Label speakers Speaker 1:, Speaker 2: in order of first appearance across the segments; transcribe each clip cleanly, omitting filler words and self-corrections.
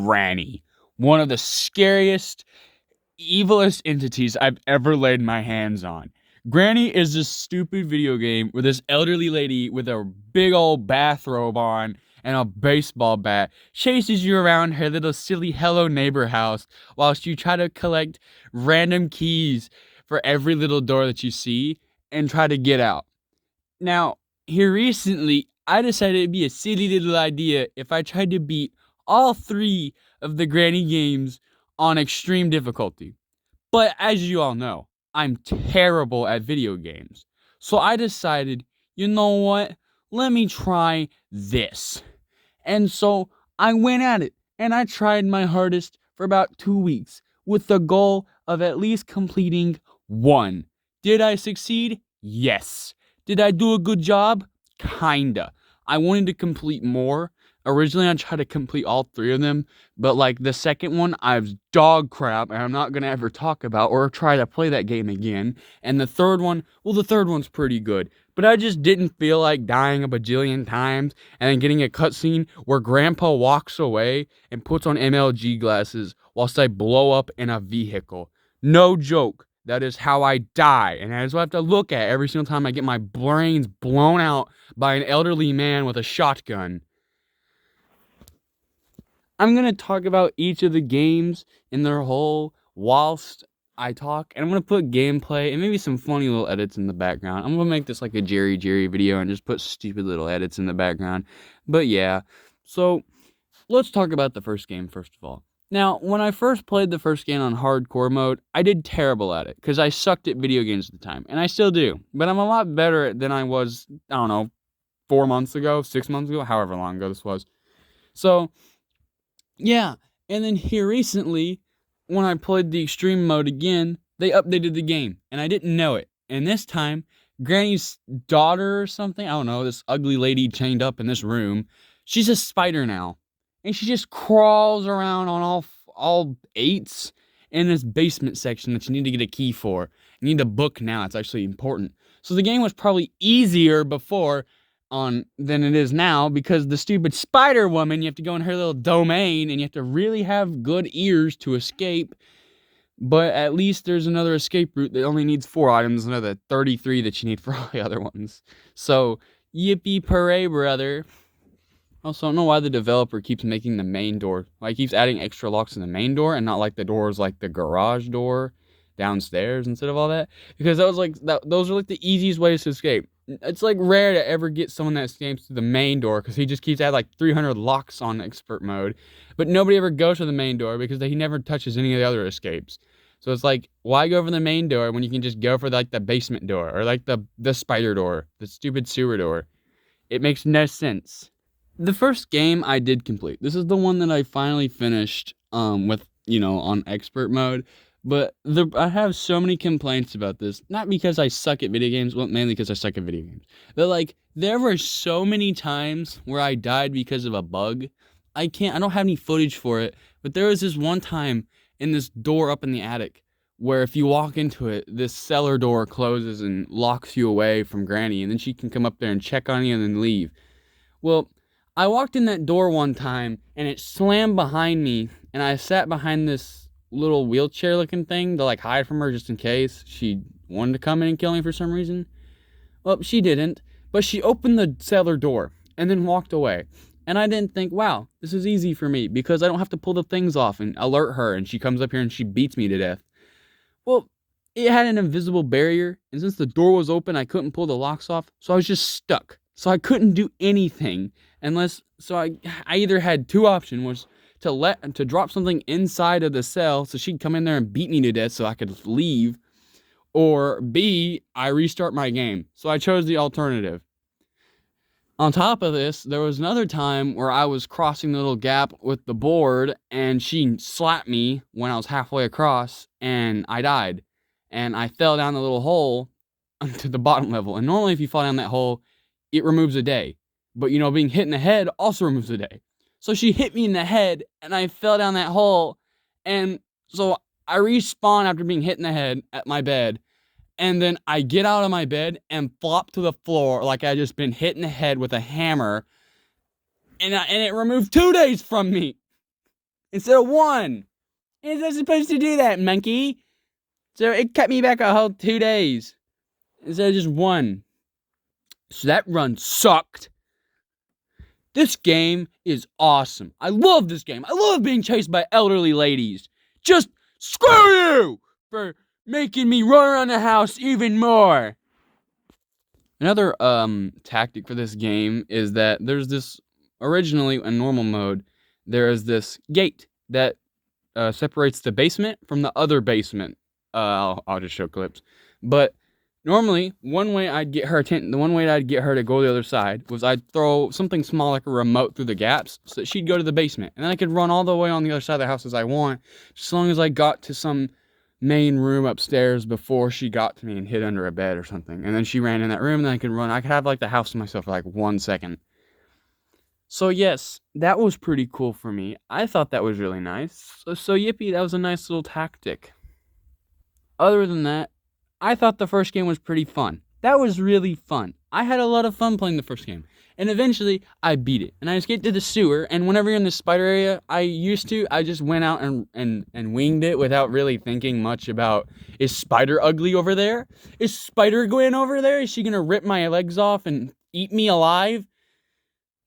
Speaker 1: Granny. One of the scariest, evilest entities I've ever laid my hands on. Granny is this stupid video game where this elderly lady with a big old bathrobe on and a baseball bat chases you around her little silly Hello Neighbor house whilst you try to collect random keys for every little door that you see and try to get out. Now, here recently, I decided it'd be a silly little idea if I tried to beat all 3 of the Granny games on extreme difficulty. But as you all know, I'm terrible at video games. So I decided, you know what? Let me try this. And so I went at it and I tried my hardest for about 2 weeks with the goal of at least completing 1. Did I succeed? Yes. Did I do a good job? Kinda. I wanted to complete more. Originally, I tried to complete all 3 of them, but like the second one, I was dog crap, and I'm not gonna ever talk about or try to play that game again. And the third one, well, the third one's pretty good, but I just didn't feel like dying a bajillion times and then getting a cutscene where Grandpa walks away and puts on MLG glasses whilst I blow up in a vehicle. No joke. That is how I die, and that is what I have to look at every single time I get my brains blown out by an elderly man with a shotgun. I'm going to talk about each of the games in their whole whilst I talk, and I'm going to put gameplay and maybe some funny little edits in the background. I'm going to make this like a Jerry video and just put stupid little edits in the background. But yeah, so let's talk about the first game first of all. Now, when I first played the first game on hardcore mode, I did terrible at it because I sucked at video games at the time, and I still do. But I'm a lot better than I was, I don't know, 4 months ago, 6 months ago, however long ago this was. So, yeah, and then here recently, when I played the extreme mode again, they updated the game, and I didn't know it. And this time, Granny's daughter or something, I don't know, this ugly lady chained up in this room, she's a spider now. And she just crawls around on all 8s in this basement section that you need to get a key for. You need a book now. It's actually important. So the game was probably easier before than it is now because the stupid spider woman, you have to go in her little domain and you have to really have good ears to escape. But at least there's another escape route that only needs 4 items, another 33 that you need for all the other ones. So, yippee hooray, brother. Also, I don't know why the developer keeps making the main door. Like, keeps adding extra locks in the main door and not like the doors like the garage door downstairs instead of all that. Because those are like the easiest ways to escape. It's like rare to ever get someone that escapes to the main door because he just keeps adding like 300 locks on expert mode. But nobody ever goes to the main door because he never touches any of the other escapes. So it's like, why go for the main door when you can just go for like the basement door or like the spider door, the stupid sewer door? It makes no sense. The first game I did complete. This is the one that I finally finished with, on expert mode. But I have so many complaints about this. Not because I suck at video games, well, mainly because I suck at video games. But like, there were so many times where I died because of a bug. I don't have any footage for it. But there was this one time in this door up in the attic where if you walk into it, this cellar door closes and locks you away from Granny. And then she can come up there and check on you and then leave. Well, I walked in that door one time, and it slammed behind me, and I sat behind this little wheelchair-looking thing to, like, hide from her just in case she wanted to come in and kill me for some reason. Well, she didn't, but she opened the cellar door and then walked away. And I didn't think, wow, this is easy for me because I don't have to pull the things off and alert her, and she comes up here and she beats me to death. Well, it had an invisible barrier, and since the door was open, I couldn't pull the locks off, so I was just stuck. So I couldn't do anything I either had 2 options, was to drop something inside of the cell so she'd come in there and beat me to death so I could leave, or B, I restart my game. So I chose the alternative. On top of this, there was another time where I was crossing the little gap with the board and she slapped me when I was halfway across and I died. And I fell down the little hole to the bottom level. And normally if you fall down that hole, it removes a day. But, being hit in the head also removes a day. So she hit me in the head, and I fell down that hole. And so I respawn after being hit in the head at my bed. And then I get out of my bed and flop to the floor like I just been hit in the head with a hammer. And it removed 2 days from me. instead of 1. It's not supposed to do that, monkey. So it kept me back a whole 2 days instead of just 1. So that run sucked. This game is awesome. I love this game. I love being chased by elderly ladies. Just screw you for making me run around the house even more. Another tactic for this game is that there's this, originally in normal mode, there is this gate that separates the basement from the other basement. I'll just show clips. But normally, one way I'd get her the one way I'd get her to go to the other side was I'd throw something small like a remote through the gaps so that she'd go to the basement. And then I could run all the way on the other side of the house as I want, as long as I got to some main room upstairs before she got to me and hid under a bed or something. And then she ran in that room and then I could run. I could have like the house to myself for like 1 second. So yes, that was pretty cool for me. I thought that was really nice. So yippee, that was a nice little tactic. Other than that, I thought the first game was pretty fun. That was really fun. I had a lot of fun playing the first game. And eventually, I beat it. And I escaped to the sewer, and whenever you're in the spider area, I just went out and winged it without really thinking much about, is Spider ugly over there? Is Spider Gwen over there? Is she gonna rip my legs off and eat me alive?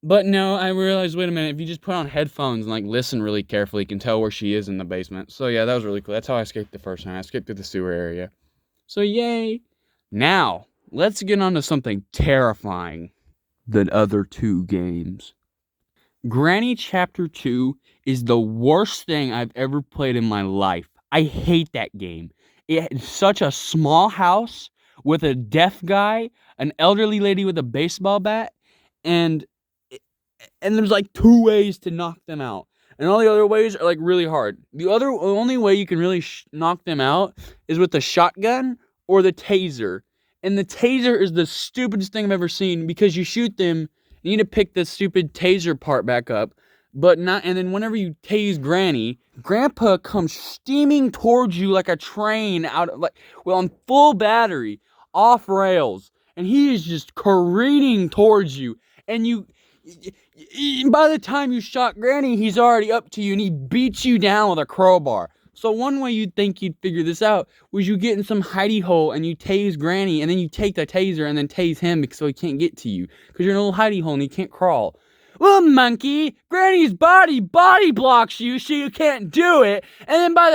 Speaker 1: But no, I realized, wait a minute, if you just put on headphones and like listen really carefully, you can tell where she is in the basement. So yeah, that was really cool. That's how I escaped the first time. I escaped through the sewer area. So yay. Now, let's get on to something terrifying than other 2 games. Granny Chapter 2 is the worst thing I've ever played in my life. I hate that game. It's such a small house with a deaf guy, an elderly lady with a baseball bat, and there's like 2 ways to knock them out. And all the other ways are like really hard. The only way you can really knock them out is with the shotgun or the taser. And the taser is the stupidest thing I've ever seen, because you shoot them, you need to pick the stupid taser part back up, and then whenever you tase Granny, Grandpa comes steaming towards you like a train on full battery, off rails, and he is just careening towards you, and by the time you shot Granny, he's already up to you, and he beats you down with a crowbar. So one way you'd think you'd figure this out was you get in some hidey hole and you tase Granny, and then you take the taser and then tase him so he can't get to you, because you're in a little hidey hole and he can't crawl. Well, monkey, Granny's body blocks you so you can't do it, and then by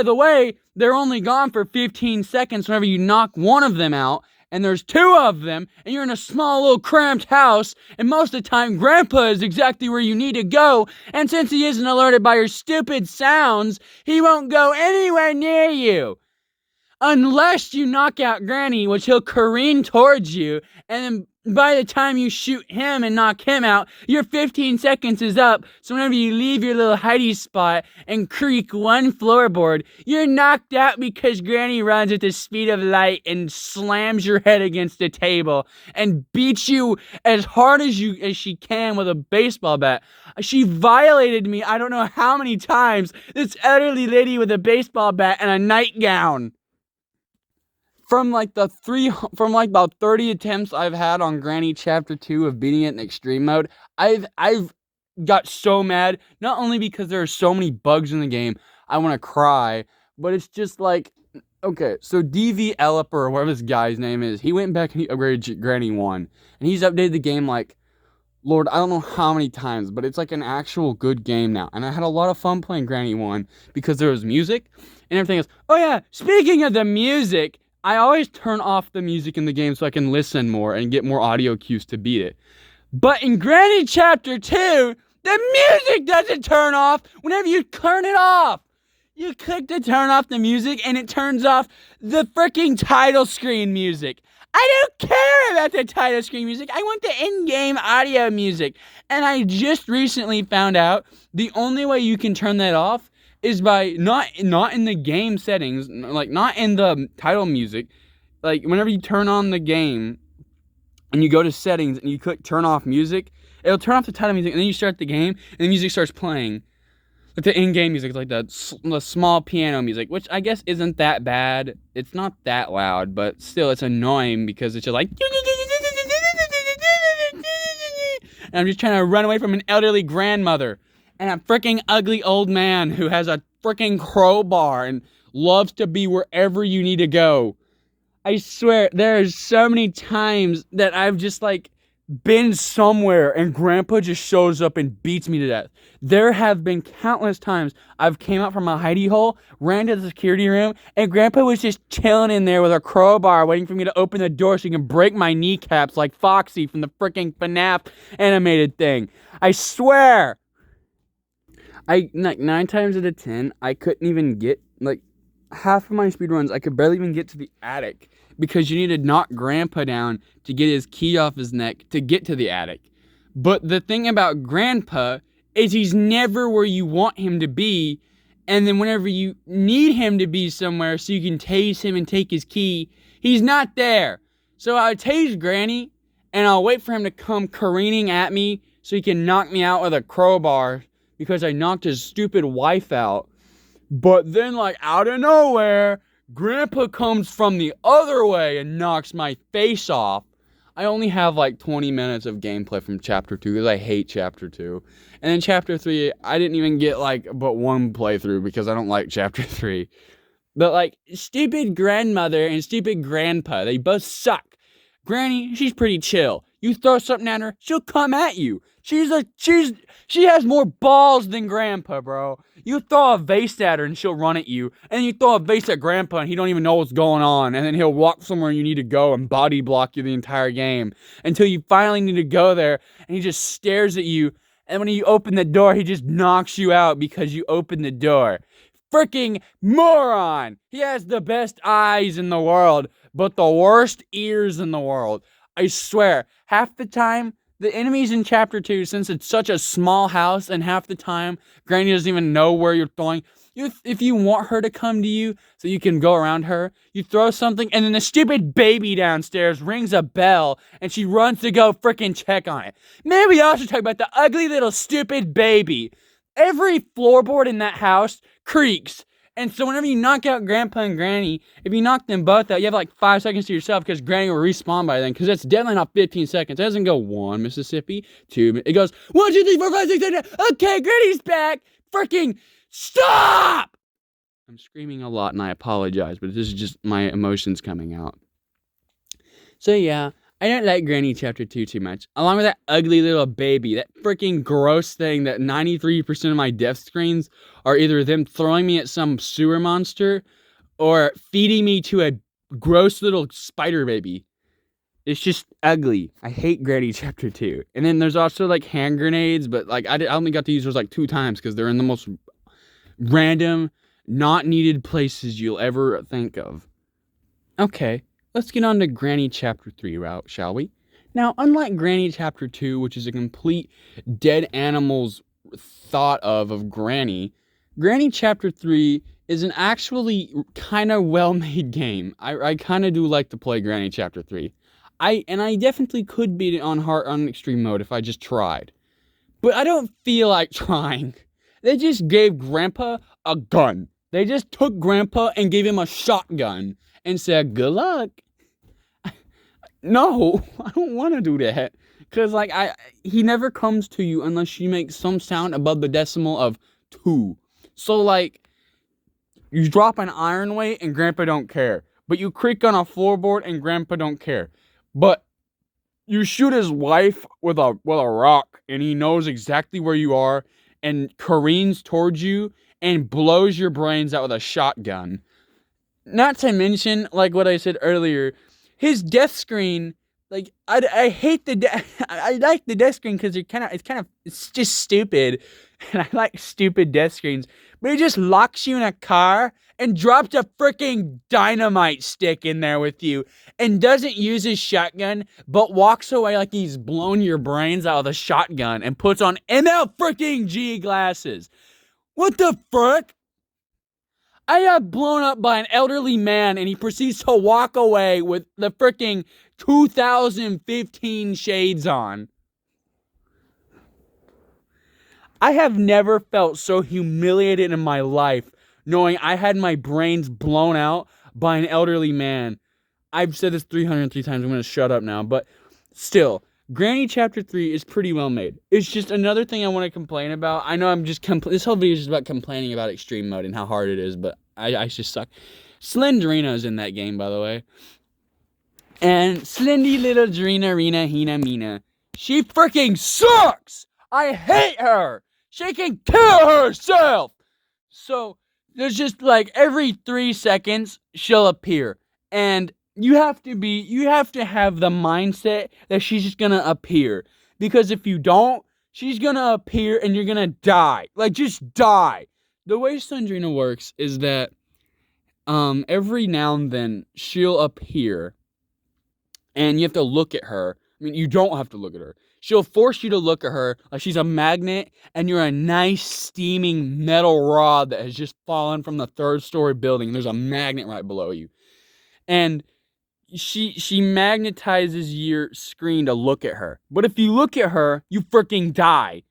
Speaker 1: the way, they're only gone for 15 seconds whenever you knock one of them out, and there's 2 of them, and you're in a small little cramped house, and most of the time Grandpa is exactly where you need to go, and since he isn't alerted by your stupid sounds, he won't go anywhere near you. Unless you knock out Granny, which he'll careen towards you, and then by the time you shoot him and knock him out, your 15 seconds is up, so whenever you leave your little hidey spot and creak 1 floorboard, you're knocked out because Granny runs at the speed of light and slams your head against the table and beats you as hard as she can with a baseball bat. She violated me I don't know how many times, this elderly lady with a baseball bat and a nightgown. From about 30 attempts I've had on Granny Chapter 2 of beating it in extreme mode, I've got so mad, not only because there are so many bugs in the game, I want to cry, but it's just like, okay, so DV Elliper, or whatever this guy's name is, he went back and he upgraded Granny 1, and he's updated the game like, Lord, I don't know how many times, but it's like an actual good game now, and I had a lot of fun playing Granny 1, because there was music, and everything else. Oh yeah, speaking of the music, I always turn off the music in the game so I can listen more and get more audio cues to beat it. But in Granny Chapter 2, the music doesn't turn off whenever you turn it off. You click to turn off the music and it turns off the freaking title screen music. I don't care about the title screen music. I want the in-game audio music. And I just recently found out the only way you can turn that off is by not in the game settings, like not in the title music. Like whenever you turn on the game and you go to settings and you click turn off music, it'll turn off the title music, and then you start the game and the music starts playing. Like the in-game music, like the small piano music, which I guess isn't that bad. It's not that loud, but still it's annoying because it's just like, and I'm just trying to run away from an elderly grandmother. and a freaking ugly old man who has a freaking crowbar and loves to be wherever you need to go. I swear, there's so many times that I've just like been somewhere and Grandpa just shows up and beats me to death. There have been countless times I've came out from a hidey hole, ran to the security room, and Grandpa was just chilling in there with a crowbar waiting for me to open the door so he can break my kneecaps like Foxy from the freaking FNAF animated thing. I swear! Like 9 times out of 10, I couldn't even get, like, half of my speedruns, I could barely even get to the attic because you need to knock Grandpa down to get his key off his neck to get to the attic. But the thing about Grandpa is he's never where you want him to be, and then whenever you need him to be somewhere so you can tase him and take his key, he's not there. So I tase Granny, and I'll wait for him to come careening at me so he can knock me out with a crowbar because I knocked his stupid wife out. But then, like, out of nowhere, Grandpa comes from the other way and knocks my face off. I only have, like, 20 minutes of gameplay from Chapter 2 because I hate Chapter 2. And then Chapter 3, I didn't even get, like, but one playthrough because I don't like Chapter 3. But, like, stupid grandmother and stupid grandpa, they both suck. Granny, she's pretty chill. You throw something at her, she'll come at you. She has more balls than Grandpa, bro. You throw a vase at her and she'll run at you. And then you throw a vase at Grandpa and he don't even know what's going on. And then he'll walk somewhere you need to go and body block you the entire game. Until you finally need to go there and he just stares at you. And when you open the door, he just knocks you out because you opened the door. Freaking moron! He has the best eyes in the world, but the worst ears in the world. I swear, half the time, the enemies in Chapter 2, since it's such a small house, and half the time, Granny doesn't even know where you're throwing. If you want her to come to you so you can go around her, you throw something, and then the stupid baby downstairs rings a bell, and she runs to go freaking check on it. Maybe we also talk about the ugly little stupid baby. Every floorboard in that house creaks. And so whenever you knock out Grandpa and Granny, if you knock them both out, you have like 5 seconds to yourself because Granny will respawn by then. Because it's definitely not 15 seconds. It doesn't go 1 Mississippi, 2. It goes 1, 2, 3, 4, 5, 6, 7, 8. Okay, Granny's back. Freaking stop! I'm screaming a lot and I apologize, but this is just my emotions coming out. So yeah, I don't like Granny Chapter 2 too much. Along with that ugly little baby, that freaking gross thing that 93% of my death screens are either them throwing me at some sewer monster or feeding me to a gross little spider baby. It's just ugly. I hate Granny Chapter 2. And then there's also like hand grenades, but like I only got to use those like 2 times because they're in the most random, not needed places you'll ever think of. Okay. Let's get on to Granny Chapter 3 route, shall we? Now, unlike Granny Chapter 2, which is a complete dead animal's thought of Granny, Granny Chapter 3 is an actually kind of well-made game. I kind of do like to play Granny Chapter 3. I definitely could beat it on extreme mode if I just tried. But I don't feel like trying. They just gave Grandpa a gun. They just took Grandpa and gave him a shotgun and said, good luck. No, I don't want to do that. Because, like, he never comes to you unless you make some sound above the decimal of 2. So, like, you drop an iron weight and Grandpa don't care. But you creak on a floorboard and Grandpa don't care. But you shoot his wife with a rock and he knows exactly where you are and careens towards you and blows your brains out with a shotgun. Not to mention, like what I said earlier, his death screen, like, I hate I like the death screen because it's just stupid, and I like stupid death screens, but he just locks you in a car and drops a freaking dynamite stick in there with you, and doesn't use his shotgun, but walks away like he's blown your brains out with a shotgun, and puts on ML freaking G glasses. What the frick? I got blown up by an elderly man and he proceeds to walk away with the freaking 2015 shades on. I have never felt so humiliated in my life knowing I had my brains blown out by an elderly man. I've said this 303 times. I'm going to shut up now. But still, Granny Chapter 3 is pretty well made. It's just another thing I want to complain about. I know I'm just this whole video is just about complaining about extreme mode and how hard it is, but I just suck. Slendrina is in that game, by the way. And Slendy little Drina Rena Hina Mina. She freaking sucks! I hate her! She can kill herself! So, there's just like every 3 seconds, she'll appear. And you have to have the mindset that she's just gonna appear. Because if you don't, she's gonna appear and you're gonna die. Like, just die. The way Sundrina works is that every now and then she'll appear and you have to look at her. I mean, you don't have to look at her. She'll force you to look at her like she's a magnet and you're a nice steaming metal rod that has just fallen from the 3rd-story building. There's a magnet right below you. And she magnetizes your screen to look at her. But if you look at her, you freaking die.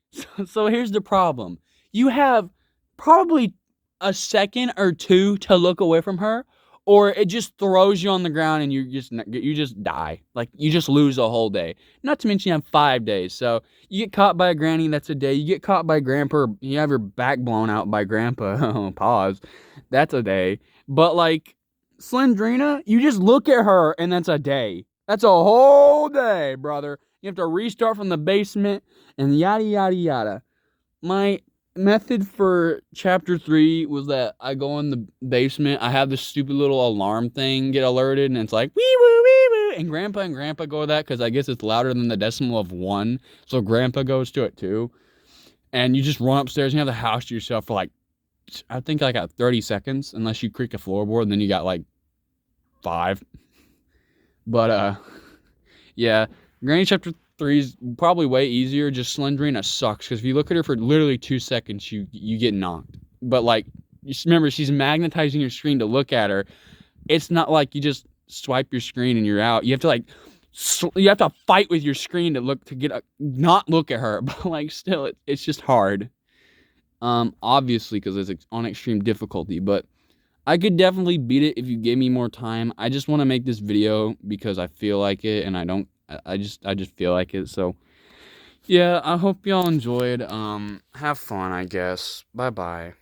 Speaker 1: So here's the problem. You have probably a second or 2 to look away from her, or it just throws you on the ground and you just die. Like, you just lose a whole day. Not to mention you have 5 days. So you get caught by a granny, that's a day. You get caught by grandpa, or you have your back blown out by grandpa. Pause. That's a day. But like Slendrina, you just look at her and that's a day. That's a whole day, brother. You have to restart from the basement and yada yada yada. My method for chapter 3 was that I go in the basement. I have this stupid little alarm thing get alerted, and it's like wee woo wee woo, and grandpa go with that because I guess it's louder than the decimal of 1, so grandpa goes to it too. And you just run upstairs and you have the house to yourself for like, I think like 30 seconds, unless you creak a floorboard, and then you got like 5. But yeah, Granny Chapter 3 is probably way easier. Just Slendrina sucks because if you look at her for literally 2 seconds, you get knocked. But like, just remember, she's magnetizing your screen to look at her. It's not like you just swipe your screen and you're out. You have to like, you have to fight with your screen to not look at her. But like, still, it's just hard. Obviously because it's on extreme difficulty, but I could definitely beat it if you gave me more time. I just want to make this video because I feel like it, and I just feel like it. So yeah, I hope y'all enjoyed. Have fun, I guess. Bye bye.